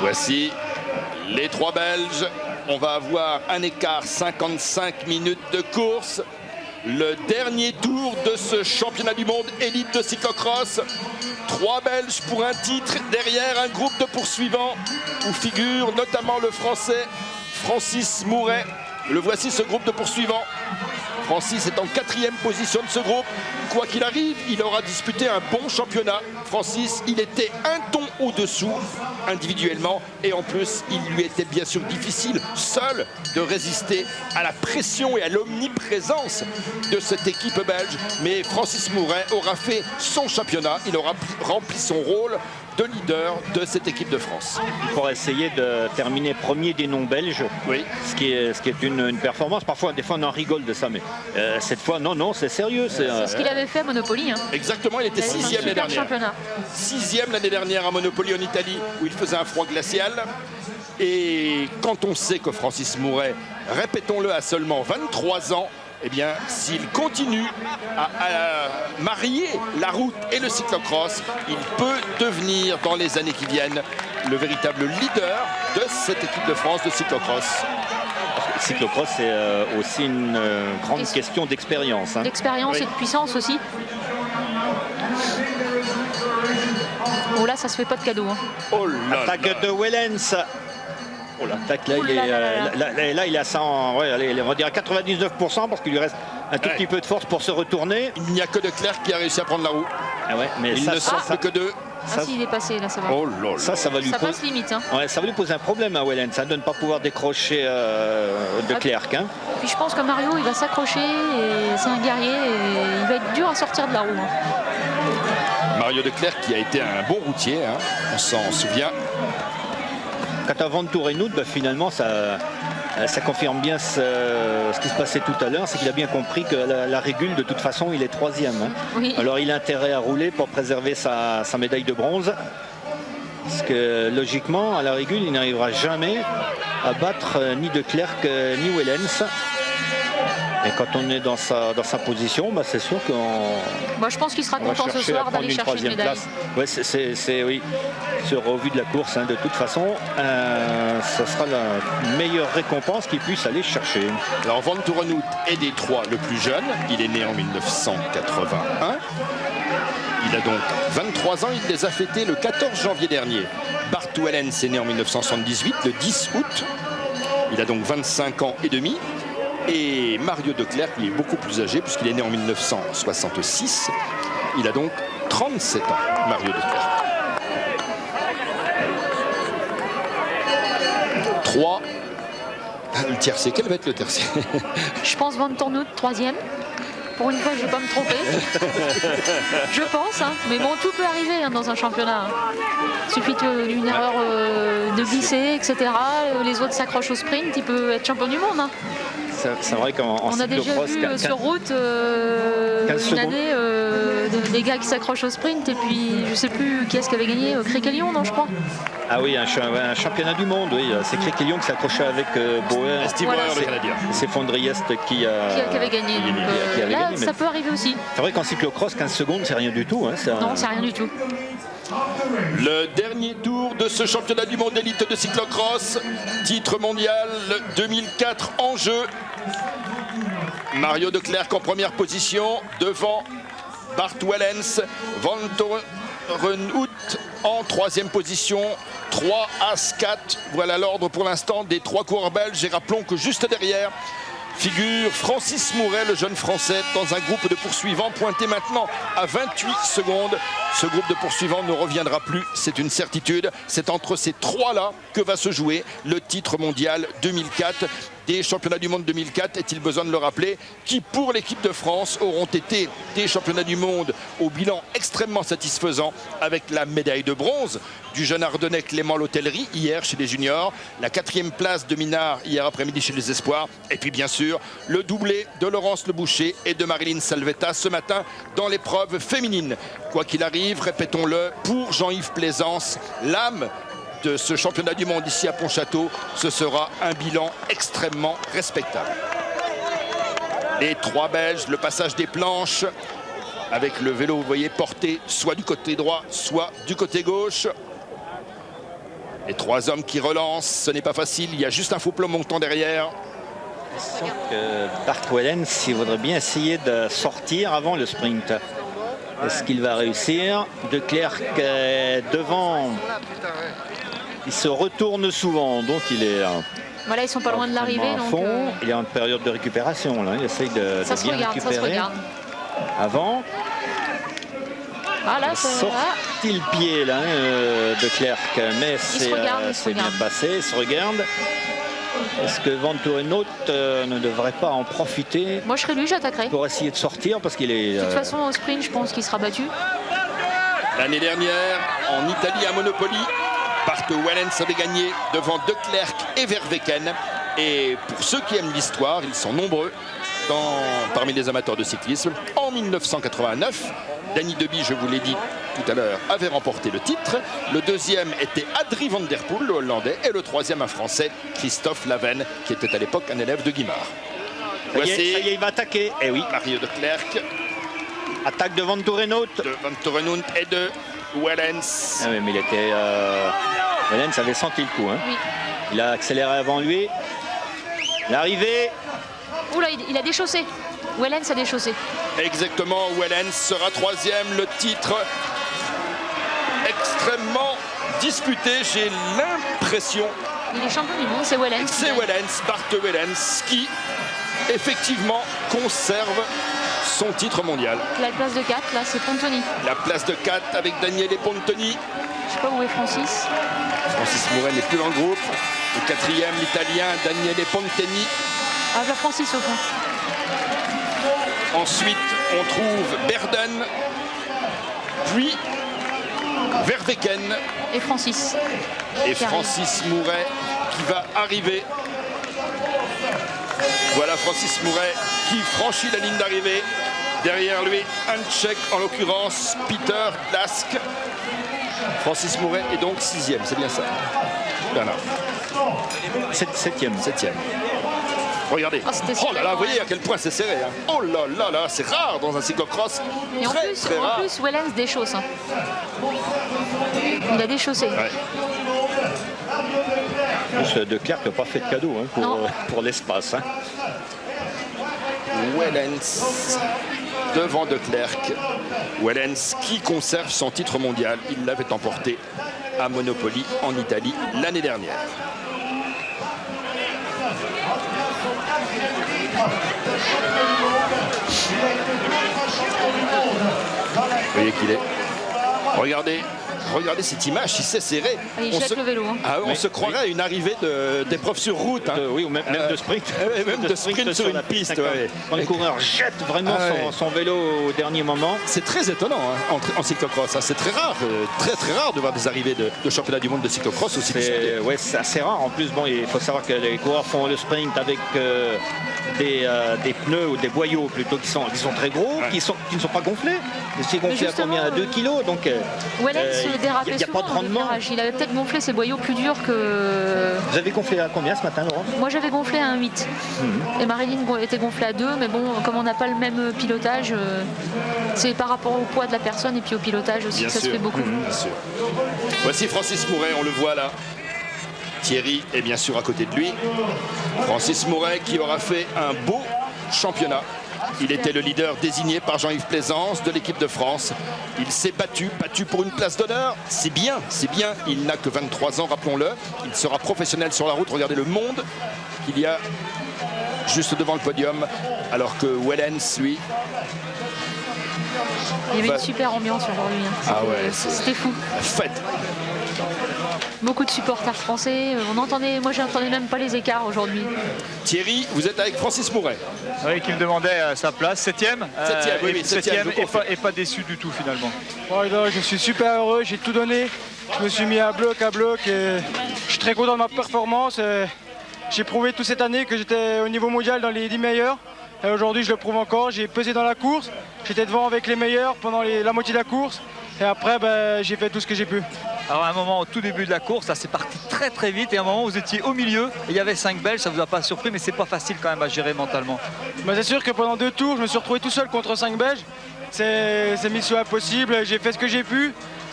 Voici les trois Belges. On va avoir un écart 55 minutes de course. Le dernier tour de ce championnat du monde élite de cyclocross. Trois Belges pour un titre, derrière un groupe de poursuivants où figure notamment le Français Francis Mouret. Le voici, ce groupe de poursuivants. Francis est en 4e position de ce groupe. Quoi qu'il arrive, il aura disputé un bon championnat. Francis, il était un ton au-dessous individuellement. Et en plus, il lui était bien sûr difficile, seul, de résister à la pression et à l'omniprésence de cette équipe belge. Mais Francis Mouret aura fait son championnat. Il aura rempli son rôle de leader de cette équipe de France. Pour essayer de terminer premier des non-belges, oui. ce qui est une performance. Parfois, des fois, on en rigole de ça, mais cette fois, non, c'est sérieux. C'est ce qu'il avait fait à Monopoly. Hein. Exactement, il était 6e l'année dernière. 6e l'année dernière à Monopoly en Italie, où il faisait un froid glacial. Et quand on sait que Francis Mouret, répétons-le, a seulement 23 ans, eh bien, s'il continue à marier la route et le cyclocross, il peut devenir, dans les années qui viennent, le véritable leader de cette équipe de France de cyclocross. Le cyclocross, c'est aussi une grande question d'expérience. Hein. D'expérience et de puissance aussi. Oh là, ça se fait pas de cadeau. Hein. Oh là Attaque là. de Wellens. Oh, l'attaque là, là, il est à 100, ouais, allez, on va dire à 99% parce qu'il lui reste un tout petit peu de force pour se retourner. Il n'y a que Leclerc qui a réussi à prendre la roue. Ah ouais, mais il ne sont plus que deux. Ah si, il est passé, là, ça va. Oh là là. Ça va lui ça passe limite. Hein. Ouais, ça va lui poser un problème à Wellens, de ne pas pouvoir décrocher de Clerc. Hein. Puis je pense que Mario, il va s'accrocher, et c'est un guerrier, et il va être dur à sortir de la roue. Hein. Mario Leclerc qui a été un bon routier, hein. On s'en souvient. Quant à Vantour et Nout, finalement, ça confirme bien ce qui se passait tout à l'heure, c'est qu'il a bien compris que la régule, de toute façon, il est 3e. Hein. Oui. Alors il a intérêt à rouler pour préserver sa médaille de bronze. Parce que logiquement, à la régule, il n'arrivera jamais à battre ni De Clercq ni Wellens. Et quand on est dans sa position, c'est sûr qu'on... Moi, je pense qu'il sera content ce soir d'aller chercher une médaille. Ouais, oui, au vu de la course, hein, de toute façon, ce sera la meilleure récompense qu'il puisse aller chercher. Alors, Vantour Nout est des trois le plus jeune. Il est né en 1981. Il a donc 23 ans. Il les a fêtés le 14 janvier dernier. Bart Wellens est né en 1978, le 10 août. Il a donc 25 ans et demi. Et Mario De Clercq, il est beaucoup plus âgé puisqu'il est né en 1966. Il a donc 37 ans, Mario De Clercq. 3. Le tiercé, quel va être le tiercé? Je pense Vantour Nout, 3e. Pour une fois, je ne vais pas me tromper. Je pense, hein. Mais bon, tout peut arriver hein, dans un championnat. Il suffit d'une erreur de glisser, etc. Les autres s'accrochent au sprint, il peut être champion du monde. Hein. C'est vrai qu'on a déjà vu sur route une année des gars qui s'accrochent au sprint et puis je sais plus qui est-ce qui avait gagné, Criquelion, non je crois. Ah oui, un championnat du monde, oui. C'est Criquelion qui s'accrochait avec Bauer. Steve Bauer, le Canadien. C'est Fondriest qui avait gagné. Là, ça peut arriver aussi. C'est vrai qu'en cyclocross, 15 secondes, c'est rien du tout. Hein, non, c'est rien du tout. Le dernier tour de ce championnat du monde élite de cyclocross, titre mondial 2004 en jeu. Mario De Clercq en première position devant Bart Wellens. Vantour Nout en 3e position. 3 As 4. Voilà l'ordre pour l'instant des trois coureurs belges. Et rappelons que juste derrière figure Francis Mouret, le jeune Français, dans un groupe de poursuivants pointé maintenant à 28 secondes. Ce groupe de poursuivants ne reviendra plus, c'est une certitude. C'est entre ces trois-là que va se jouer le titre mondial 2004 des championnats du monde 2004. Est-il besoin de le rappeler, qui pour l'équipe de France auront été des championnats du monde au bilan extrêmement satisfaisant avec la médaille de bronze du jeune Ardennais Clément Lotellerie hier chez les juniors, la 4e place de Minard hier après-midi chez les espoirs, et puis bien sûr le doublé de Laurence Le Boucher et de Marilyn Salvetta ce matin dans l'épreuve féminine. Quoi qu'il arrive, répétons-le, pour Jean-Yves Plaisance, l'âme de ce championnat du monde ici à Pontchâteau, ce sera un bilan extrêmement respectable. Les trois Belges, le passage des planches avec le vélo, vous voyez, porté soit du côté droit, soit du côté gauche. Les 3 hommes qui relancent, ce n'est pas facile. Il y a juste un faux plomb montant derrière. Sauf que Bart Wellens, il voudrait bien essayer de sortir avant le sprint. Est-ce qu'il va réussir? De Klerk devant. Il se retourne souvent, donc il est... Voilà, ils sont pas loin de l'arrivée. Donc il est en période de récupération. Là. Il essaye de bien récupérer. Ça se regarde. Avant. Ah là, sorti le pied là, de Klerk, mais c'est bien passé. Il se regarde. Est-ce que Vantorenhout ne devrait pas en profiter? Moi, je serais lui, j'attaquerais. Pour essayer de sortir, parce qu'il est... De toute façon, au sprint, je pense qu'il sera battu. L'année dernière, en Italie à Monopoly, Bart Wellens avait gagné devant De Klerk et Verweken. Et pour ceux qui aiment l'histoire, ils sont nombreux parmi les amateurs de cyclisme. En 1989, Danny Deby, je vous l'ai dit tout à l'heure, avait remporté le titre. Le deuxième était Adrie van der Poel, le Hollandais. Et le troisième, un Français, Christophe Laven, qui était à l'époque un élève de Guimard. Ça y est, il va attaquer. Eh oui. Mario De Klerk. Attaque de Vantorenhout. De Vantorenhout et de Wellens. Ah oui, mais il était... Wellens avait senti le coup. Hein. Oui. Il a accéléré avant lui. L'arrivée. Oula, il a déchaussé. Wellens a déchaussé. Exactement, Wellens sera troisième. Le titre extrêmement disputé, j'ai l'impression. Il est champion du monde, c'est Wellens. C'est Wellens, Bart Wellens, qui effectivement conserve son titre mondial. La place de 4, là, c'est Pontoni. La place de 4 avec Daniele Pontoni. Je sais pas où est Francis. Francis Mouret n'est plus dans le groupe. Le quatrième, l'Italien Daniele Ponteni. Ah, là, Francis au fond. Ensuite, on trouve Berden, puis Verweken. Et Francis. Et Francis Mouret qui va arriver. Voilà Francis Mouret qui franchit la ligne d'arrivée. Derrière lui, un Tchèque, en l'occurrence Peter Dask. Francis Mouret est donc 6e, c'est bien ça. Bernard. 7e. Regardez. Oh là là, vous voyez à quel point c'est serré. Hein. Oh là là là, c'est rare dans un cyclocross. Et en plus, Wellens déchausse. Hein. Il a déchaussé. Ouais. De Klerk n'a pas fait de cadeau pour l'espace. Hein. Wellens devant De Klerk. Wellens qui conserve son titre mondial. Il l'avait emporté à Monopoly en Italie l'année dernière. Vous voyez qu'il est. Regardez cette image, si c'est serré. Il jette le vélo. Hein. On se croirait à une arrivée d'épreuve sur route. Hein. Oui, ou même de sprint. Même de sprint sur une piste. Ouais. Quand le coureur jette vraiment son vélo au dernier moment. C'est très étonnant hein, en cyclocross. Hein. C'est très rare, très rare de voir des arrivées de championnat du monde de cyclocross aussi. C'est assez rare. En plus, bon, il faut savoir que les coureurs font le sprint avec des pneus ou des boyaux plutôt qui sont très gros, qui ne sont pas gonflés. C'est gonflé à combien? À 2 kilos. Donc, Wellens dérapait souvent pas de rendement. Il avait peut-être gonflé ses boyaux plus durs que... Vous avez gonflé à combien ce matin, Laurent? Moi, j'avais gonflé à 1,8. Et Marilyn était gonflée à 2. Mais bon, comme on n'a pas le même pilotage, c'est par rapport au poids de la personne et puis au pilotage aussi, ça se fait beaucoup. Bien sûr. Voici Francis Mouret, on le voit là. Thierry est bien sûr à côté de lui. Francis Mouret qui aura fait un beau championnat. Il était le leader désigné par Jean-Yves Plaisance de l'équipe de France. Il s'est battu pour une place d'honneur. C'est bien. Il n'a que 23 ans, rappelons-le. Il sera professionnel sur la route. Regardez le monde qu'il y a juste devant le podium. Alors que Wellens, lui... Il y avait une super ambiance aujourd'hui. Hein. C'était fou. Fête. Beaucoup de supporters français. Moi j'entendais même pas les écarts aujourd'hui. Thierry, vous êtes avec Francis Mouret. Oui, qui me demandait sa place, 7e. 7e, et pas déçu du tout finalement. Ouais, je suis super heureux, j'ai tout donné. Je me suis mis à bloc et je suis très content de ma performance. J'ai prouvé toute cette année que j'étais au niveau mondial dans les 10 meilleurs. Et aujourd'hui je le prouve encore, j'ai pesé dans la course. J'étais devant avec les meilleurs pendant la moitié de la course. Et après, j'ai fait tout ce que j'ai pu. Alors à un moment, au tout début de la course, ça s'est parti très très vite. Et à un moment, vous étiez au milieu. Et il y avait 5 Belges, ça vous a pas surpris, mais c'est pas facile quand même à gérer mentalement. C'est sûr que pendant 2 tours, je me suis retrouvé tout seul contre 5 Belges. C'est mission impossible, j'ai fait ce que j'ai pu.